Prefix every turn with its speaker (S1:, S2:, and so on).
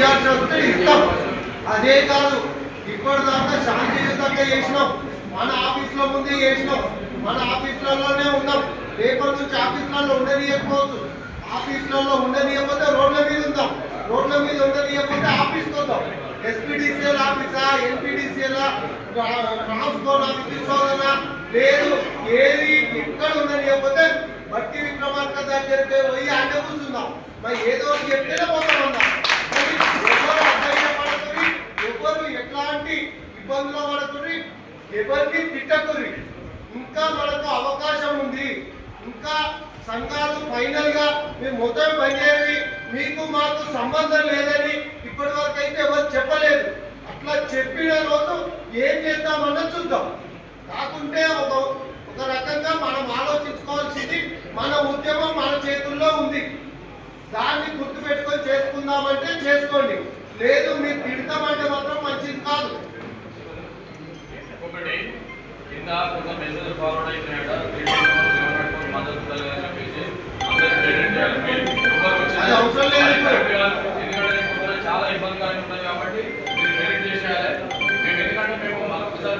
S1: ఇవ్వాల్సి వస్తే ఇస్తాం. అదే కాదు ఇప్పటిదాకా శాంతియుతంగా చేసినాం, మన ఆఫీసులో ముందే చేసినాం, మన ఆఫీసులలోనే ఉన్నాం. రేపటి నుంచి ఆఫీసులలో ఉండనీయకపోవచ్చు, ఆఫీసులలో ఉండనీయకపోతే రోడ్ల మీద ఉందాం, రోడ్ల మీద ఉండనీయకపోతే ఆఫీస్కి వద్దాం. ఎస్పీడీసీఎల్ ఆఫీసా, ఎన్పీడీసీఎల్, ట్రాన్స్పోర్ట్ ఆఫీస్ లేదు, ఏది ఎక్కడ ఉండనీయకపోతే బట్టి విక్రమార్క దగ్గరికి పోయి అంటే కూర్చుందాం. మరి ఏదో ఒకటి చెప్తేనే పోతామన్నా. ఎవరు అధైర్యపడకుని, ఎవరు ఎట్లాంటి ఇబ్బందులు పడకుని, ఎవరిని తిట్టకుని. ఇంకా మనకు అవకాశం ఉంది. ఇంకా సంఘాలు ఫైనల్ గా మేము మొత్తం పనిచేయాలి, మీకు మాకు సంబంధం లేదని ఇప్పటి వరకు అయితే ఎవరు చెప్పలేదు. అట్లా చెప్పిన రోజు ఏం చేద్దామన్నా చూద్దాం. కాకుంటే ఒక రకంగా మనం ఆలోచించుకోవాల్సింది, మన ఉద్యమం మన చేతుల్లో ఉంది, దాన్ని గుర్తుపెట్టుకొని చేసుకుందామంటే చేసుకోండి. లేదు మీరు తిడతామంటే మాత్రం మంచిది కాదు.
S2: ఒకటి కింద కొంచెం మెసేజ్ ఫార్వర్డ్ అయిపోయాడు, మద్దతు కలగాలని చెప్పేసి
S1: అది అవసరం లేదు.
S2: ఎందుకంటే చాలా ఇబ్బందిగా ఉంటుంది కాబట్టి మీరు క్రెడిట్ చేసేయాలి. మేము ఎందుకంటే మేము మరొకసారి